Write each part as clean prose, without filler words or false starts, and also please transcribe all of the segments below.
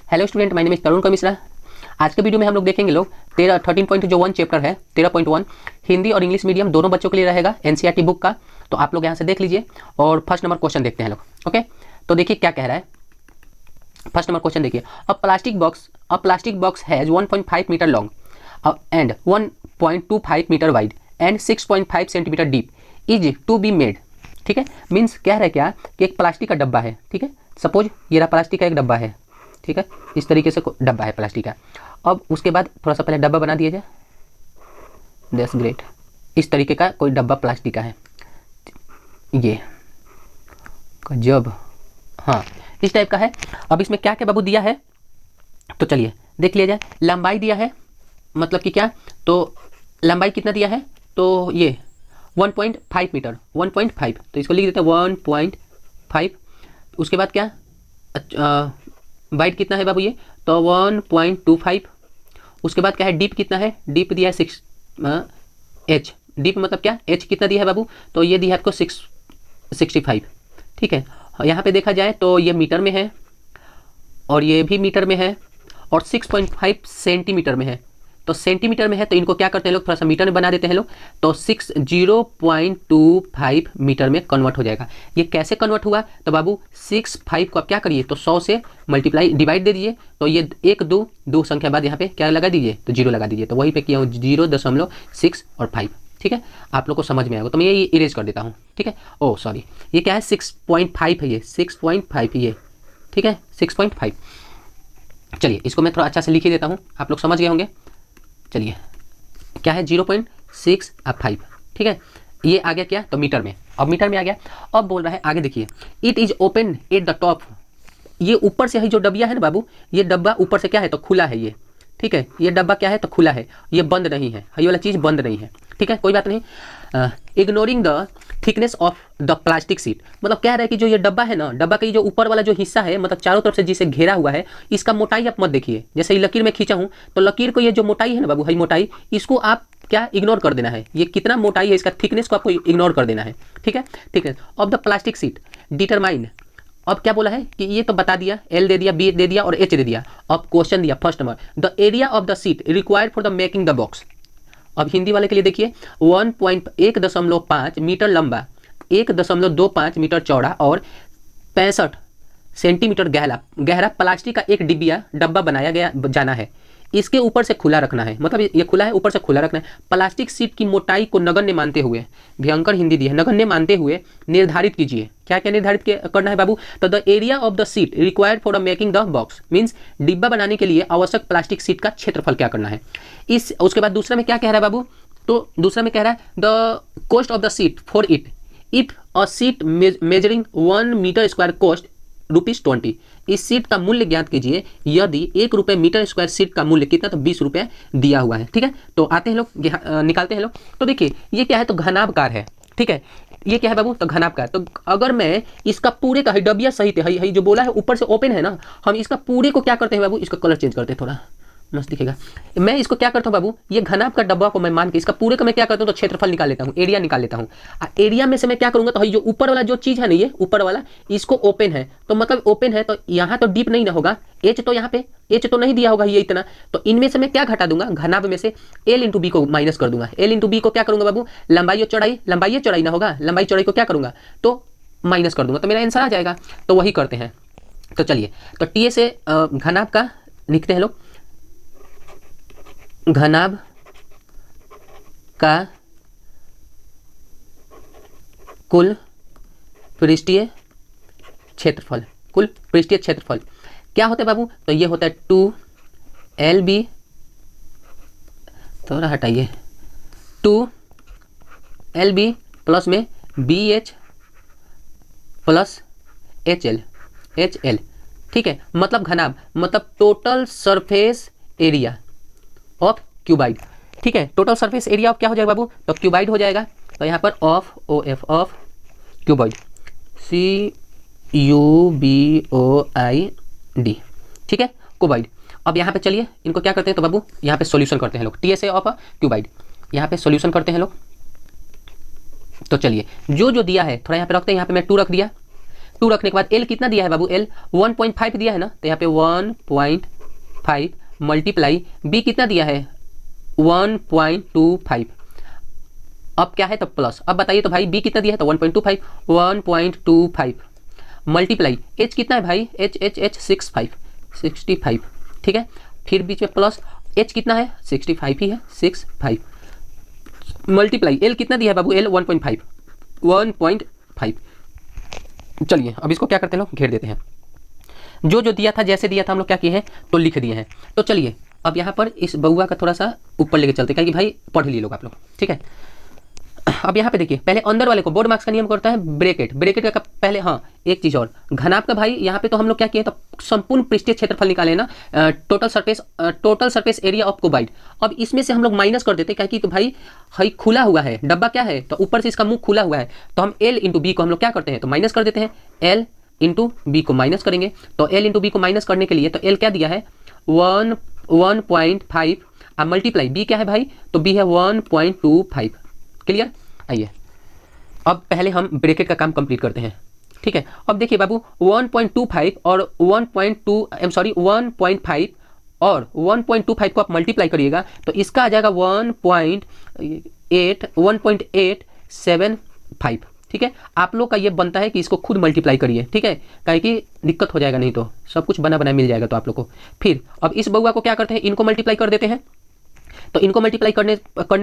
Hello student, my name is Tarun Mishra. आज के video में हम लोग देखेंगे 13.1 चैप्टर है 13.1 हिंदी और इंग्लिश मीडियम दोनों बच्चों के लिए रहेगा एनसीईआरटी बुक का। तो आप लोग यहाँ से देख लीजिए और फर्स्ट नंबर क्वेश्चन देखते हैं लोग। ओके, तो देखिए क्या कह रहा है। फर्स्ट नंबर क्वेश्चन देखिए, a plastic box has 1.5 metre long and 1.25 metre wide and 6.5 centimetre deep is to be made. ठीक है, मीन्स कह रहा है क्या कि एक प्लास्टिक का डब्बा है। ठीक है, सपोज ये रहा प्लास्टिक का एक डब्बा है। ठीक है, इस तरीके से डब्बा है प्लास्टिक का। अब उसके बाद थोड़ा सा पहले डब्बा बना दिया जाए। That's great. इस तरीके का कोई डब्बा प्लास्टिक का है, ये गजब। हाँ, इस टाइप का है। अब इसमें क्या क्या बाबू दिया है तो चलिए देख लिया जाए। लंबाई दिया है, मतलब कि क्या, तो लंबाई कितना दिया है तो ये 1.5 मीटर, 1.5, तो इसको लिख देते हैं 1.5। उसके बाद क्या, वाइड कितना है बाबू ये तो 1.25। उसके बाद क्या है, डीप कितना है, डीप दिया है 6 एच। डीप मतलब क्या, एच कितना दिया है बाबू तो ये दिया है आपको 65। ठीक है, यहाँ पे देखा जाए तो ये मीटर में है और ये भी मीटर में है और 6.5 सेंटीमीटर में है। तो सेंटीमीटर में है तो इनको क्या करते हैं लोग, थोड़ा सा मीटर में बना देते हैं लोग, तो 0.25 मीटर में कन्वर्ट हो जाएगा। ये कैसे कन्वर्ट हुआ तो बाबू 65 को आप क्या करिए तो 100 से मल्टीप्लाई डिवाइड दे दीजिए, तो ये 1 2 संख्या बाद यहाँ पे क्या लगा दीजिए तो 0 लगा दीजिए। तो वहीं पे किया हूँ 0.6 और 5। ठीक है, आप लोग को समझ में आएगा तो मैं ये इरेज कर देता हूँ। ठीक है, ओ सॉरी, ये क्या है 6.5 है, ये 6.5 ये। ठीक है, 6.5। चलिए इसको मैं थोड़ा अच्छा से लिख ही देता हूँ, आप लोग समझ गए होंगे। चलिए क्या है 0.6 और 5। ठीक है, ये आ गया क्या तो मीटर में। अब मीटर में आ गया। अब बोल रहा है आगे देखिए, it is open at the top. ये ऊपर से है जो डब्बिया है ना बाबू, ये डब्बा ऊपर से क्या है तो खुला है ये। ठीक है, ये डब्बा क्या है तो खुला है, ये बंद नहीं है, ये वाला चीज़ बंद नहीं है। ठीक है, कोई बात नहीं। Ignoring the thickness of the plastic sheet, मतलब कह रहा है कि जो ये डब्बा है ना, डब्बा का जो ऊपर वाला जो हिस्सा है, मतलब चारों तरफ से जिसे घेरा हुआ है, इसका मोटाई आप मत देखिए। जैसे ये लकीर में खींचा हूँ तो लकीर को ये जो मोटाई है ना बाबू, है मोटाई, इसको आप क्या इग्नोर कर देना है। ये कितना मोटाई है इसका थिकनेस को आपको इग्नोर कर देना है। ठीक है, thickness of the plastic sheet determine. अब क्या बोला है कि ये तो बता दिया, एल दे दिया, बी दे दिया और एच दे दिया। अब क्वेश्चन दिया first number, the area of the seat required for the making the box. अब हिंदी वाले के लिए देखिए 1.5 मीटर लंबा, 1.25 मीटर चौड़ा और 65 सेंटीमीटर गहरा प्लास्टिक का एक डब्बा बनाया गया जाना है। इसके ऊपर से खुला रखना है, मतलब ये खुला है, ऊपर से खुला रखना है। प्लास्टिक सीट की मोटाई को नगण्य मानते हुए, भयंकर हिंदी दी है, नगण्य मानते हुए निर्धारित कीजिए। क्या क्या निर्धारित करना है बाबू तो the area of the seat required for making the box, means डिब्बा बनाने के लिए आवश्यक प्लास्टिक सीट का क्षेत्रफल क्या करना है। उसके बाद दूसरा में क्या कह रहा है बाबू, तो दूसरा में कह रहा है the cost of the sheet for it, if a sheet measuring 1 metre square cost ₹20। इस सीट का मूल्य ज्ञात कीजिए यदि 1 रुपये मीटर स्क्वायर सीट का मूल्य कितना तो 20 रुपये दिया हुआ है। ठीक है, तो आते हैं लोग, निकालते हैं लोग। तो देखिए ये क्या है तो घनाभकार है। ठीक है, ये क्या है बाबू तो घनाभकार। तो अगर मैं इसका पूरे का डबिया सहित है जो बोला है ऊपर से ओपन है ना, हम इसका पूरे को क्या करते हैं बाबू, इसका कलर चेंज करते हैं, थोड़ा मस्त दिखेगा। मैं इसको क्या करता हूँ बाबू, ये घनाभ का डब्बा को मैं मान के इसका पूरे का मैं क्या करता हूँ तो क्षेत्रफल निकाल लेता हूँ, एरिया निकाल लेता हूँ। एरिया में से मैं क्या करूँगा तो जो ऊपर वाला जो चीज़ है ना, ये ऊपर वाला इसको ओपन है तो मतलब ओपन है तो यहाँ तो डीप नहीं ना होगा, एच तो यहाँ पे एच तो नहीं दिया होगा ये इतना, तो इनमें से मैं क्या घटा दूंगा, घनाभ में से एल इंटू बी को माइनस कर दूंगा। एल इंटू बी को क्या करूँगा बाबू, लंबाई और चौड़ाई, लंबाई चौड़ाई ना होगा, लंबाई चौड़ाई को क्या करूँगा तो माइनस कर दूंगा, तो मेरा आंसर आ जाएगा। तो वही करते हैं। तो चलिए तो टी से घनाभ का लिखते हैं लोग, घनाभ का कुल पृष्ठीय क्षेत्रफल, कुल पृष्ठीय क्षेत्रफल क्या होता है बाबू तो ये होता है 2LB, थोड़ा हटाइए, 2LB प्लस में BH प्लस HL। ठीक है, मतलब घनाभ मतलब total surface area of cuboid. ठीक है, टोटल सरफेस एरिया ऑफ क्या हो जाएगा बाबू तो क्यूबाइड हो जाएगा। तो यहाँ पर of OF of cuboid, CUBOID। ठीक है, क्यूबाइड। अब यहाँ पे चलिए इनको क्या करते हैं तो बाबू यहाँ पे सॉल्यूशन करते हैं लोग, TSA ऑफ क्यूबाइड, यहाँ पे सॉल्यूशन करते हैं लोग। तो चलिए जो दिया है थोड़ा यहाँ पे रखते हैं, यहाँ पे मैं 2 रख दिया, 2 रखने के बाद एल कितना दिया है बाबू, एल 1.5 दिया है ना, तो यहाँ पे 1.5 मल्टीप्लाई बी कितना दिया है 1.25, अब क्या है तो प्लस, अब बताइए तो भाई बी कितना दिया है तो 1.25 मल्टीप्लाई एच कितना है भाई, एच 65, ठीक है, फिर बीच में प्लस एच कितना है 65 ही है, 65 मल्टीप्लाई एल कितना दिया है बाबू, एल 1.5। चलिए अब इसको क्या करते हैं लोग, घेर देते हैं, जो जो दिया था जैसे दिया था हम लोग क्या किए हैं तो लिख दिए हैं। तो चलिए अब यहाँ पर इस बउआ का थोड़ा सा ऊपर लेके चलते हैं, क्योंकि भाई पढ़ लिए लोग आप लोग, ठीक है। अब यहाँ पे देखिए, पहले अंदर वाले को बोर्ड मार्क्स का नियम करता है ब्रैकेट का पहले, हाँ एक चीज और, घनाभ का भाई यहाँ पे तो हम लोग क्या किए तो संपूर्ण पृष्ठीय क्षेत्रफल निकाले ना, total surface area of cuboid. अब इसमें से हम लोग माइनस कर देते हैं, क्योंकि तो भाई खुला हुआ है डब्बा, क्या है तो ऊपर से इसका मुंह खुला हुआ है, तो हम एल इंटू बी को हम लोग क्या करते हैं तो माइनस कर देते हैं, एल इंटू बी को माइनस करेंगे, तो एल इंटू बी को माइनस करने के लिए तो एल क्या दिया है 1.5 मल्टीप्लाई बी क्या है भाई तो बी है 1.25, क्लियर। आइए अब पहले हम ब्रैकेट का काम कंप्लीट करते हैं, ठीक है। अब देखिए बाबू 1.25 और 1.5 और 1.25 को आप मल्टीप्लाई करिएगा तो इसका आ जाएगा 1.875, ठीक है। आप लोग का ये बनता है कि इसको खुद मल्टीप्लाई करिए, ठीक है, काहे कि दिक्कत हो जाएगा, नहीं तो सब कुछ बना बना मिल जाएगा तो आप लोग को। फिर अब इस बउआ को क्या करते हैं, इनको मल्टीप्लाई कर देते हैं, तो इनको मल्टीप्लाई करने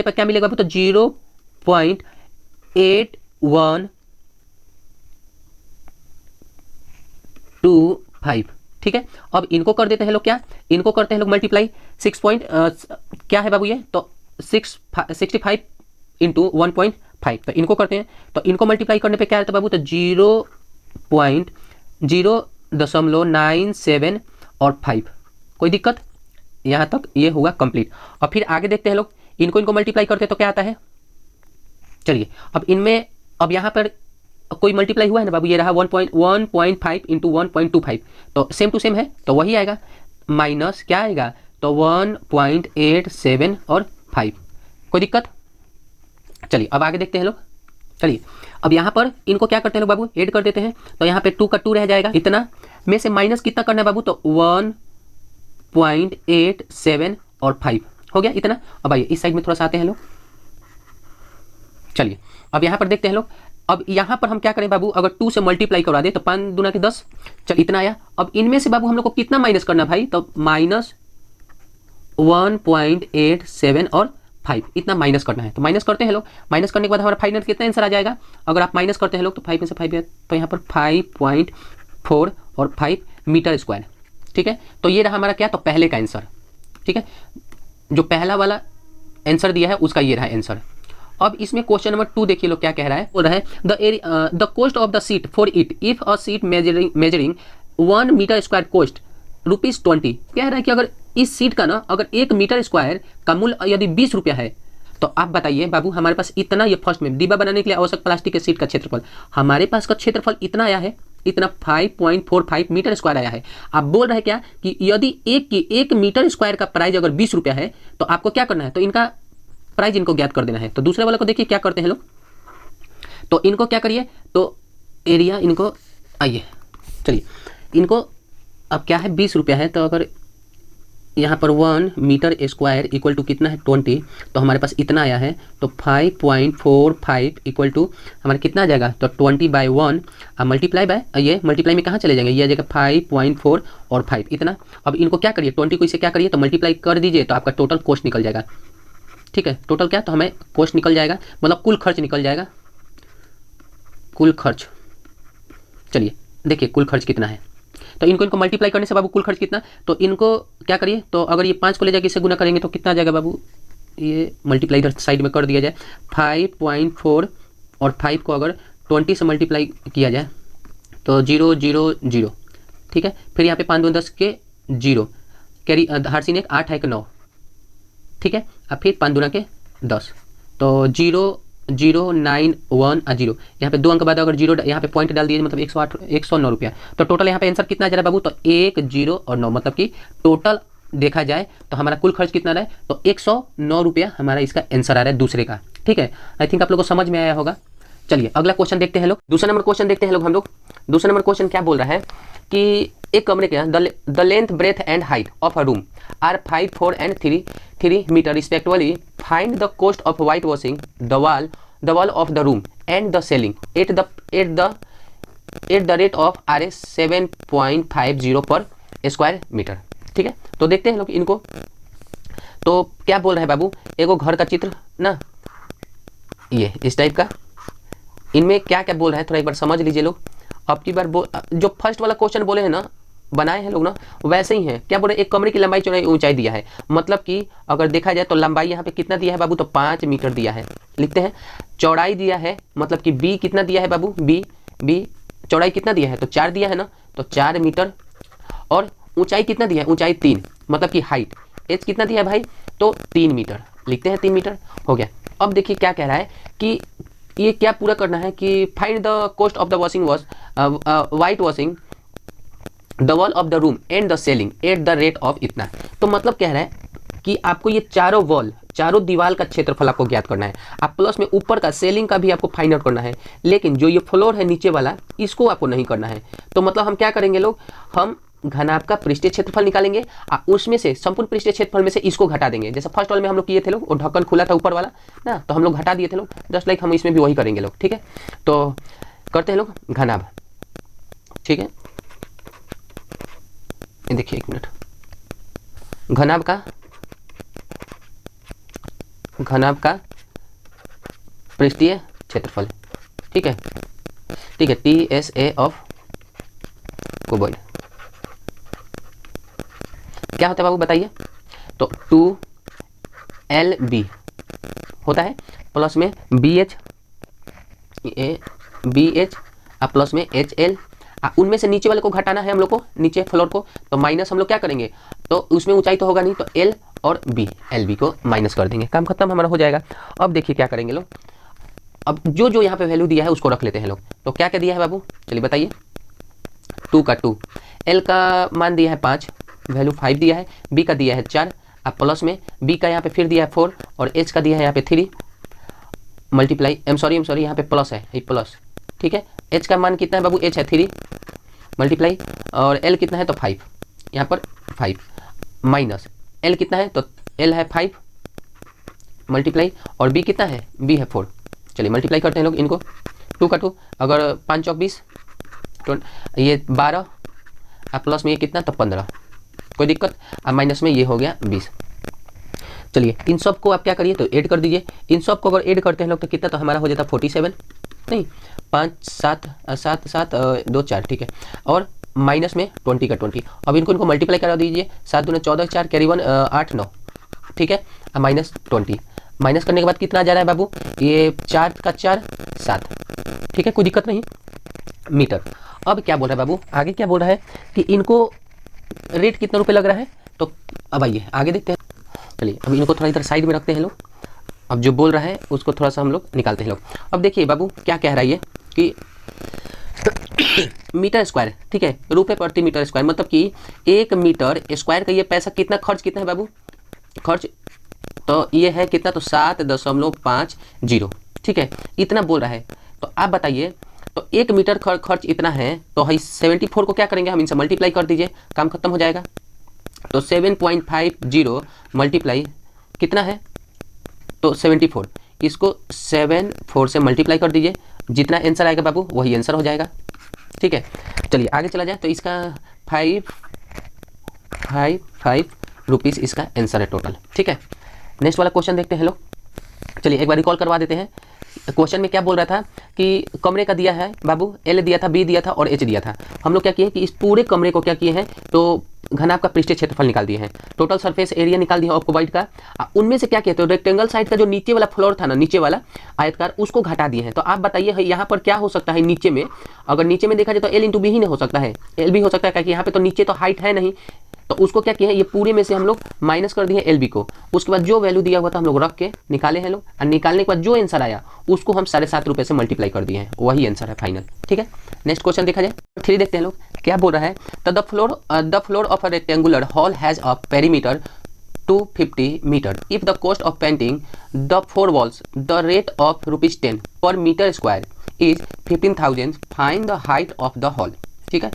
पर क्या मिलेगा बाबू तो 0.8125, ठीक है। अब इनको कर देते हैं लोग क्या, इनको करते हैं लोग मल्टीप्लाई 6 क्या है बाबू ये तो 65 इंटू 1.5, तो इनको करते हैं, तो इनको मल्टीप्लाई करने पे क्या रहता है बाबू तो 0.097 और 5, कोई दिक्कत, यहाँ तक ये हुआ कंप्लीट। और फिर आगे देखते हैं लोग, इनको मल्टीप्लाई करते हैं तो क्या आता है, चलिए अब इनमें अब यहाँ पर कोई मल्टीप्लाई हुआ है ना बाबू, ये रहा 1.5 इंटू 1.25, तो सेम टू सेम है तो वही आएगा, माइनस क्या आएगा तो 1.87 और 5, कोई दिक्कत। चलिए अब आगे देखते हैं लोग, चलिए अब यहाँ पर इनको क्या करते हैं लोग बाबू, ऐड कर देते हैं, तो यहाँ पे 2 का 2 रह जाएगा, इतना में से माइनस कितना करना है बाबू तो 1.87 और 5 हो गया इतना। अब आइए इस साइड में थोड़ा सा आते हैं लोग, चलिए अब यहाँ पर देखते हैं लोग, अब यहाँ पर हम क्या करें बाबू, अगर 2 से मल्टीप्लाई करवा दे तो 5 दूना के 10, चल इतना आया। अब इनमें से बाबू हम लोग को कितना माइनस करना भाई तो माइनस 1.87 और 5, इतना माइनस करना है, तो माइनस करते हैं लोग, माइनस करने के बाद हमारा फाइनल कितना आंसर आ जाएगा, अगर आप माइनस करते हैं लोग तो 5 में से 5 तो यहाँ पर 5.4 और 5 मीटर स्क्वायर, ठीक है। तो ये रहा हमारा क्या तो पहले का आंसर, ठीक है, जो पहला वाला आंसर दिया है उसका ये रहा आंसर। अब इसमें क्वेश्चन नंबर 2 देखिए लोग क्या कह रहा है, बोल रहा है the cost of the sheet for it if a sheet measuring 1 metre square cost ₹20, कह रहा है कि अगर इस सीट का ना अगर 1 मीटर स्क्वायर का मूल्य यदि 20 रुपया है, तो आप बताइए बाबू हमारे पास इतना, ये फर्स्ट में डिब्बा बनाने के लिए आवश्यक प्लास्टिक के सीट का क्षेत्रफल, हमारे पास का क्षेत्रफल इतना आया है, इतना 5.45 मीटर स्क्वायर आया है। आप बोल रहे हैं क्या कि यदि 1 मीटर स्क्वायर का प्राइस अगर 20 रुपया है तो आपको क्या करना है तो इनका प्राइस इनको ज्ञात कर देना है। तो दूसरे वाले को देखिए क्या करते हैं लोग, तो इनको क्या करिए तो एरिया इनको, आइए चलिए इनको, अब क्या है 20 रुपया है, तो अगर यहाँ पर 1 मीटर स्क्वायर इक्वल टू कितना है 20, तो हमारे पास इतना आया है, तो 5.45 इक्वल टू हमारा कितना आ जाएगा तो 20/1 मल्टीप्लाई बाय, ये मल्टीप्लाई में कहाँ चले जाएंगे, ये आ जाएगा 5.4 और 5 इतना। अब इनको क्या करिए 20 को इसे क्या करिए तो मल्टीप्लाई कर दीजिए, तो आपका टोटल कॉस्ट निकल जाएगा, ठीक है। टोटल क्या तो हमें कॉस्ट निकल जाएगा, मतलब कुल खर्च निकल जाएगा, कुल खर्च। चलिए देखिए कुल खर्च कितना है, तो इनको मल्टीप्लाई करने से बाबू कुल खर्च कितना, तो इनको क्या करिए तो अगर ये 5 को ले जाके इससे गुना करेंगे तो कितना आ जाएगा बाबू, ये मल्टीप्लाई इधर साइड में कर दिया जाए, 5.4 और 5 को अगर 20 से मल्टीप्लाई किया जाए तो 000, ठीक है। फिर यहाँ पे 5 2 10 के 0 कैरी हर्षिन 1 8 है 9, ठीक है। अब फिर 5 दूना के 10, तो 0.091 और 0, यहाँ पे 2 अंक बाद अगर 0 यहाँ पे पॉइंट डाल दिए मतलब 109 रुपया, तो टोटल यहाँ पे आंसर कितना आ जा रहा है बाबू तो 1 0 और 9, मतलब कि टोटल देखा जाए तो हमारा कुल खर्च कितना रहा है तो 109 रुपया हमारा इसका आंसर आ रहा है दूसरे का, ठीक है। आई थिंक आप लोगों को समझ में आया होगा। चलिए अगला क्वेश्चन देखते हैं लोग। दूसरा नंबर क्वेश्चन देखते हैं लोग हम लोग। दूसरा नंबर क्वेश्चन क्या बोल रहा है कि एक कमरे के the length breadth and height of a room are 5, 4 and 3 metre respectively. Find the cost of white washing the wall of the room and the ceiling at the rate of RS 7.50 पर square metre. ठीक है, तो देखते हैं लोग इनको। तो क्या बोल रहा है बाबू, एगो घर का चित्र ना, ये इस टाइप का। इनमें क्या क्या बोल रहा है थोड़ा एक बार समझ लीजिए लोग। अब की बार जो फर्स्ट वाला क्वेश्चन बोले हैं ना, बनाए हैं लोग ना, वैसे ही है। क्या बोल रहे हैं, एक कमरे की लंबाई चौड़ाई ऊंचाई दिया है। मतलब कि अगर देखा जाए तो लंबाई यहाँ पे कितना दिया है बाबू, तो 5 मीटर दिया है। लिखते हैं चौड़ाई दिया है, मतलब कि बी कितना दिया है बाबू, बी चौड़ाई कितना दिया है, तो 4 दिया है ना, तो 4 मीटर। और ऊंचाई कितना दिया है, ऊंचाई 3, मतलब कि हाइट एच कितना दिया है भाई, तो 3 मीटर। लिखते हैं 3 मीटर हो गया। अब देखिए क्या कह रहा है कि ये क्या पूरा करना है कि find the cost of the washing white washing the wall of the room and the ceiling at the rate of इतना। तो मतलब कह रहा है कि आपको ये चारों वॉल, चारों दीवार का क्षेत्रफल आपको ज्ञात करना है। आप प्लस में ऊपर का सेलिंग का भी आपको फाइंड आउट करना है, लेकिन जो ये फ्लोर है नीचे वाला, इसको आपको नहीं करना है। तो मतलब हम क्या करेंगे लोग, हम घनाभ का पृष्ठीय क्षेत्रफल निकालेंगे और उसमें से संपूर्ण पृष्ठीय क्षेत्रफल में से इसको घटा देंगे। जैसे फर्स्ट वाले में हम लोग किए थे लोग, वो ढक्कन खुला था ऊपर वाला ना, तो हम लोग घटा दिए थे लोग। जस्ट लाइक हम इसमें भी वही करेंगे लोग। ठीक है, तो करते हैं लोग घनाभ। ठीक है, देखिए एक मिनट, घनाभ का पृष्ठीय क्षेत्रफल। ठीक है, ठीक है, TSA ऑफ क्यूबॉइड क्या होता है बाबू बताइए, तो 2LB होता है, प्लस में BH और प्लस में HL। उनमें से नीचे वाले को घटाना है हम लोग को, नीचे फ्लोर को, तो माइनस हम लोग क्या करेंगे, तो उसमें ऊंचाई तो होगा नहीं, तो L और B, LB को माइनस कर देंगे, काम खत्म हमारा हो जाएगा। अब देखिए क्या करेंगे लोग, अब जो यहाँ पे वैल्यू दिया है उसको रख लेते हैं लोग। तो क्या क्या दिया है बाबू, चलिए बताइए। 2 का 2, L का मान दिया है 5, वैल्यू 5 दिया है, B का दिया है 4, अब प्लस में B का यहाँ पे फिर दिया है 4 और H का दिया है यहाँ पे 3 मल्टीप्लाई, सॉरी यहाँ पे प्लस है, ये प्लस। ठीक है, H का मान कितना है बाबू, H है 3 मल्टीप्लाई, और L कितना है तो 5, यहाँ पर 5 माइनस L कितना है, तो L है 5 मल्टीप्लाई, और B कितना है, B है 4। चलिए मल्टीप्लाई करते हैं लोग इनको। 2 का 2, अगर 5 चौक 20, ये 12 और प्लस में ये कितना, तो 15, कोई दिक्कत। अब माइनस में ये हो गया 20। चलिए इन सब को आप क्या करिए, तो ऐड कर दीजिए। इन सब को अगर ऐड करते हैं लोग तो कितना, तो हमारा हो जाता 47, नहीं 5 7 7 7 2 4, ठीक है, और माइनस में 20 का 20। अब इनको मल्टीप्लाई करा दीजिए, 7 दूना 14, 4 कैरी 1 8 9, ठीक है, अब माइनस 20। माइनस करने के बाद कितना आ जा रहा है बाबू, ये 4 का 4 7, ठीक है, कोई दिक्कत नहीं, मीटर। अब क्या बोल रहा है बाबू, आगे क्या बोल रहा है कि इनको रेट कितना रुपए लग रहा है, तो अब आइए आगे देखते हैं। चलिए अब इनको थोड़ा इधर साइड में रखते हैं लोग। अब जो बोल रहा है उसको थोड़ा सा हम लोग निकालते हैं लोग। अब देखिए बाबू क्या कह रहा है ये कि मीटर स्क्वायर, ठीक है, रुपए प्रति मीटर स्क्वायर, मतलब कि 1 मीटर स्क्वायर का ये पैसा कितना, खर्च कितना है बाबू, खर्च तो ये है कितना, तो 7.50, ठीक है, इतना बोल रहा है। तो आप बताइए, तो 1 मीटर खर्च इतना है, तो 74 को क्या करेंगे हम, इनसे मल्टीप्लाई कर दीजिए, काम खत्म हो जाएगा। तो 7.50 मल्टीप्लाई कितना है, तो 74, इसको 74 से मल्टीप्लाई कर दीजिए, जितना आंसर आएगा बाबू वही आंसर हो जाएगा। ठीक है, चलिए आगे चला जाए। तो इसका 5 रुपीज़ इसका आंसर है टोटल। ठीक है, नेक्स्ट वाला क्वेश्चन देखते हैं लोग। चलिए एक बार रिकॉल करवा देते हैं। क्वेश्चन में क्या बोल रहा था कि कमरे का दिया है बाबू, L दिया था, B दिया था और H दिया था। हम लोग क्या किए कि इस पूरे कमरे को क्या किए हैं, तो घनाभ का पृष्ठीय क्षेत्रफल निकाल दिए हैं, टोटल सरफेस एरिया निकाल दिया ऑक्यूपाइड का। उनमें से क्या किया, तो रेक्टेंगल साइड का जो नीचे वाला फ्लोर था ना, नीचे वाला आयतकार, उसको घटा दिए हैं। तो आप बताइए यहाँ पर क्या हो सकता है, नीचे में अगर नीचे में देखा जाए तो L इंटू B ही नहीं हो सकता है, L भी हो सकता है, क्योंकि यहाँ पे तो नीचे तो हाइट है नहीं। तो उसको क्या किया है, ये पूरे में से हम लोग माइनस कर दिए LB को। उसके बाद जो वैल्यू दिया हुआ था हम लोग रख के निकाले हैं लोग, और निकालने के बाद जो आंसर आया उसको हम 7.5 रुपये से मल्टीप्लाई कर दिए हैं, वही आंसर है फाइनल। ठीक है, नेक्स्ट क्वेश्चन देखा जाए। 3 देखते हैं लोग क्या बोल रहा है। तो the floor of a rectangular hall has a perimeter 250 metre. If the cost of painting the 4 walls the rate of ₹10 per metre square is 15,000, find the height of the hall. ठीक है,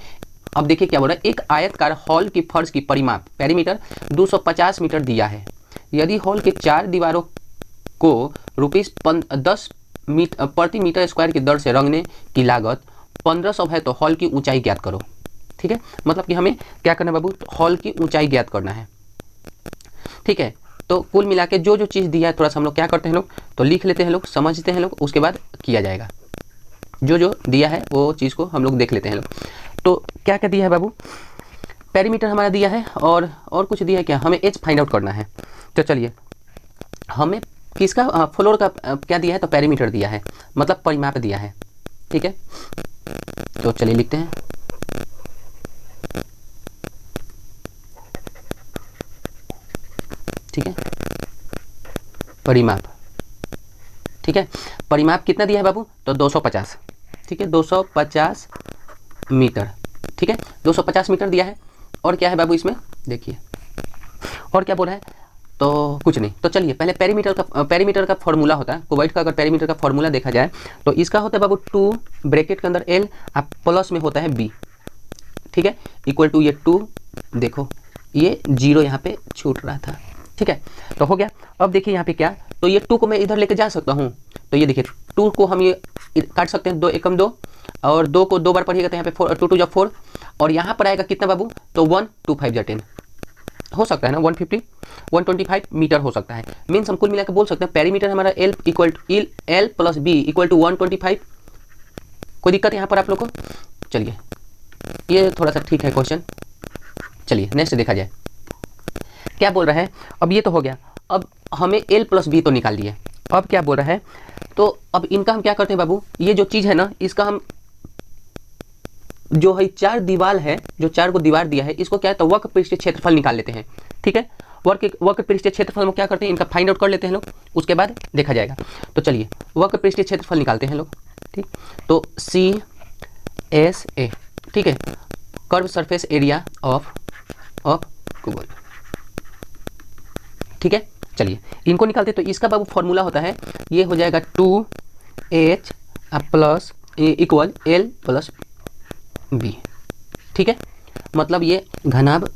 अब देखिए क्या बोल रहा है, एक आयतकार हॉल की फर्श की परिमाप पेरीमीटर 250 मीटर दिया है। यदि हॉल के 4 दीवारों को ₹10 प्रति मीटर स्क्वायर की दर से रंगने की लागत 1500 है तो हॉल की ऊंचाई ज्ञात करो। ठीक है, मतलब कि हमें क्या करना है बाबू, हॉल की ऊंचाई ज्ञात करना है। ठीक है, तो कुल मिला के जो जो चीज़ दिया है थोड़ा सा हम लोग क्या करते हैं लोग, तो लिख लेते हैं लोग, समझते हैं लोग, उसके बाद किया जाएगा। जो जो दिया है वो चीज़ को हम लोग देख लेते हैं लोग। तो क्या क्या दिया है बाबू, पेरीमीटर हमारा दिया है और कुछ दिया है क्या, हमें एच फाइंड आउट करना है। तो चलिए, हमें किसका फ्लोर का क्या दिया है, तो पेरीमीटर दिया है, मतलब परिमाप दिया है। ठीक है, तो चलिए लिखते हैं, ठीक है, परिमाप। ठीक है, परिमाप कितना दिया है बाबू, तो 250। ठीक है, 250 मीटर। ठीक है, 250 मीटर दिया है। और क्या है बाबू इसमें, देखिए और क्या बोला है, तो कुछ नहीं। तो चलिए पहले पेरीमीटर का फॉर्मूला होता है, क्यूबाइड का अगर पेरीमीटर का फॉर्मूला देखा जाए तो इसका होता है बाबू 2 ब्रैकेट के अंदर L आप प्लस में होता है B। ठीक है, इक्वल टू ये 2, देखो ये 0 यहाँ पे छूट रहा था। ठीक है, तो हो गया। अब देखिए यहाँ पे क्या, तो ये 2 को मैं इधर लेके जा सकता हूँ, तो ये देखिए 2 को हम ये काट सकते हैं, 2 एकम 2 और 2 को 2 बार पढ़िएगा तो यहाँ पे 4 2 2 जब 4 और यहाँ पर आएगा कितना बाबू, तो 1 2 5 जा 10 हो सकता है ना, 150 125 मीटर हो सकता है। मीन्स हम कुल मिला के बोल सकते हैं पेरीमीटर हमारा L plus B equal to 125। कोई दिक्कत यहाँ पर आप लोग को, चलिए ये थोड़ा सा ठीक है क्वेश्चन। चलिए नेक्स्ट देखा जाए क्या बोल रहा है। अब ये तो हो गया, अब हमें L प्लस B तो निकाल दिए। अब क्या बोल रहा है, तो अब इनका हम क्या करते हैं बाबू, ये जो चीज़ है ना, इसका हम जो है 4 दीवार है, जो 4 को दीवार दिया है, इसको क्या है तो वक्र पृष्ठीय क्षेत्रफल निकाल लेते हैं। ठीक है, वक्र पृष्ठीय क्षेत्रफल में क्या करते हैं, इनका फाइंड आउट कर लेते हैं लोग, उसके बाद देखा जाएगा। तो चलिए वक्र पृष्ठीय क्षेत्रफल निकालते हैं लोग। ठीक, तो CSA, ठीक है, curve surface area of cube. ठीक है, चलिए इनको निकालते, तो इसका बाबू फॉर्मूला होता है, ये हो जाएगा 2H plus equal L plus B। ठीक है, मतलब ये घनाभ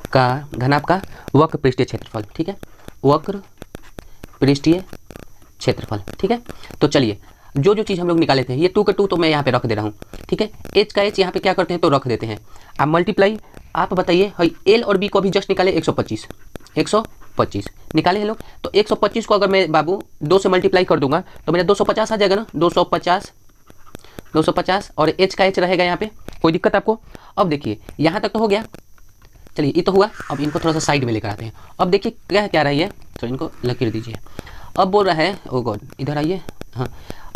का वक्र पृष्ठीय क्षेत्रफल। ठीक है, वक्र पृष्ठीय क्षेत्रफल। ठीक है, तो चलिए जो जो चीज़ हम लोग निकाले थे, ये 2 का 2 तो मैं यहाँ पे रख दे रहा हूँ। ठीक है, H का H यहाँ पे क्या करते हैं तो रख देते हैं। आप मल्टीप्लाई, आप बताइए L और B को भी जस्ट निकाले 125 निकाले हैं लोग। तो 125 को अगर मैं बाबू 2 से मल्टीप्लाई कर दूंगा तो मेरा 250 आ जाएगा ना, 250 और H का H रहेगा यहाँ पे। कोई दिक्कत आपको। अब देखिए यहाँ तक तो हो गया, चलिए ये तो हुआ। अब इनको थोड़ा सा साइड में लेकर आते हैं। अब देखिए क्या रही है, तो इनको लकीर दीजिए। अब बोल रहा है, ओ गॉड इधर आइए, हाँ।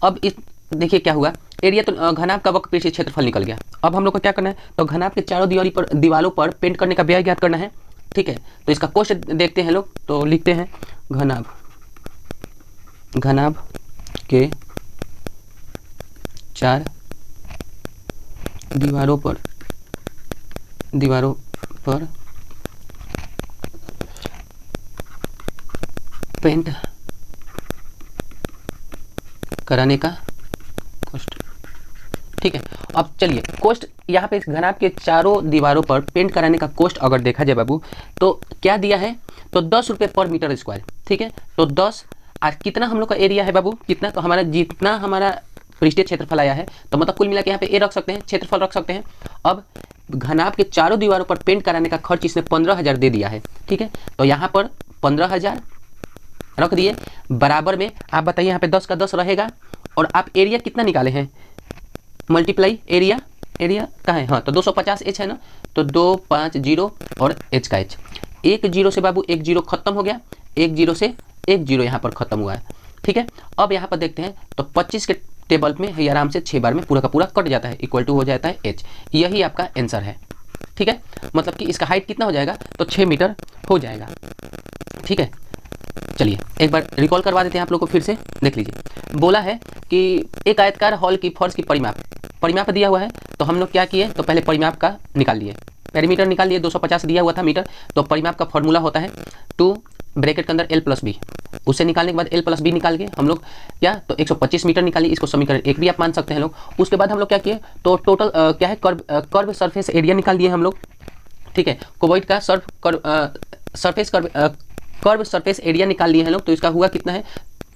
अब इस देखिए क्या हुआ, एरिया तो घनाभ का वक्र पृष्ठीय क्षेत्रफल निकल गया। अब हम लोग को क्या करना है, तो घनाभ के चारों दीवारों पर पेंट करने का व्यय ज्ञात करना है। ठीक है, तो इसका कोष्ठ देखते हैं लोग, तो लिखते हैं घनाभ के 4 दीवारों पर पेंट कराने का कोष्ठ। ठीक है, अब चलिए कोष्ठ यहाँ पे इस घनाभ के चारों दीवारों पर पेंट कराने का कोष्ठ अगर देखा जाए बाबू, तो क्या दिया है, तो 10 रुपये पर मीटर स्क्वायर। ठीक है, तो 10 आज कितना हम लोग का एरिया है बाबू, कितना, तो हमारा जितना हमारा पृष्ठीय क्षेत्रफल आया है, तो मतलब कुल मिला के यहाँ पे ए रख सकते हैं, क्षेत्रफल रख सकते हैं। अब घनाभ के चारों दीवारों पर पेंट कराने का खर्च इसने 15,000 दे दिया है। ठीक है, तो यहाँ पर 15,000 रख दिए, बराबर में आप बताइए यहाँ पे 10 का 10 रहेगा। और आप एरिया कितना निकाले हैं, मल्टीप्लाई एरिया कहाँ है, हाँ, तो 250 H है ना, तो 250 और H का H, 1 0 से बाबू 1 0 खत्म हो गया, 1 0 से 1 0 यहाँ पर खत्म हुआ है। ठीक है, अब यहाँ पर देखते हैं, तो 25 के टेबल में है आराम से 6 बार में पूरा का पूरा कट जाता है, इक्वल टू हो जाता है H। यही आपका आंसर है। ठीक है, मतलब कि इसका हाइट कितना हो जाएगा, तो 6 मीटर हो जाएगा। ठीक है, चलिए एक बार रिकॉल करवा देते हैं आप लोग को, फिर से देख लीजिए। बोला है कि एक आयतकार हॉल की फर्श की परिमाप दिया हुआ है, तो हम लोग क्या किए, तो पहले परिमाप का निकाल लिए, पेरीमीटर निकाल लिए, 250 दिया हुआ था मीटर, तो परिमाप का फॉर्मूला होता है 2 ब्रैकेट के अंदर एल प्लस बी, उससे निकालने के बाद एल प्लस बी निकाल के हम लोग क्या, तो 125 मीटर निकालिए, इसको समीकरण 1 भी आप मान सकते हैं लोग। उसके बाद हम लोग क्या किए, तो टोटल क्या है, कर्व सरफेस एरिया निकाल लिए हम लोग, ठीक है। क्यूबॉइड का कर्व सरफेस एरिया निकाल लिए हैं लोग। तो इसका हुआ कितना है,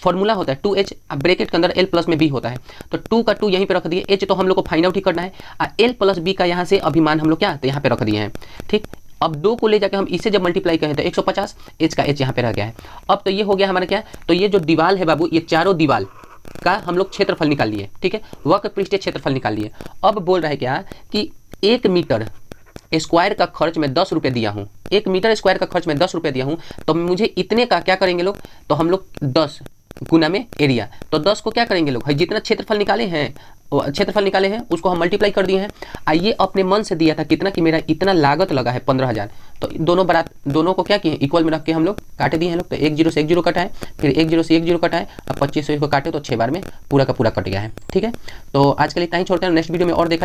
फॉर्मूला होता है 2h, ब्रैकेट के अंदर एल प्लस में बी होता है, तो 2 का 2 यहीं पे रख दिए, h तो हम लोग को फाइंड आउट ही करना है, एल प्लस बी का यहाँ से अभिमान हम लोग क्या, तो यहाँ पे रख दिए हैं, ठीक। अब 2 को ले जाकर हम इसे जब मल्टीप्लाई करें तो 150, h का h यहाँ पे रह गया है। अब तो ये हो गया हमारा क्या, तो ये जो दीवार है बाबू, ये चारों दीवार का हम लोग क्षेत्रफल निकाल लिए, ठीक है, वक्र पृष्ठीय क्षेत्रफल निकाल लिए। अब बोल रहा है क्या कि 1 मीटर स्क्वायर का खर्च मैं 10 रुपये दिया हूँ, 1 मीटर स्क्वायर का खर्च मैं 10 रुपये दिया हूँ, तो मुझे इतने का क्या करेंगे लोग, तो हम लोग 10 गुना में एरिया, तो 10 को क्या करेंगे लोग, जितना क्षेत्रफल निकाले हैं उसको हम मल्टीप्लाई कर दिए हैं। आइए अपने मन से दिया था कितना, कि मेरा इतना लागत लगा है 15,000, तो दोनों को क्या किए, इक्वल में रख के हम लोग काटे दिए हैं लोग। तो 1 0 से 1 0 कटा है, फिर 1 0 से 1 0 कटा है, अब 25 से इसको काटे तो 6 बार में पूरा का पूरा कट गया है, ठीक है। तो आज के लिए इतना ही छोड़ते हैं, नेक्स्ट वीडियो में और देखा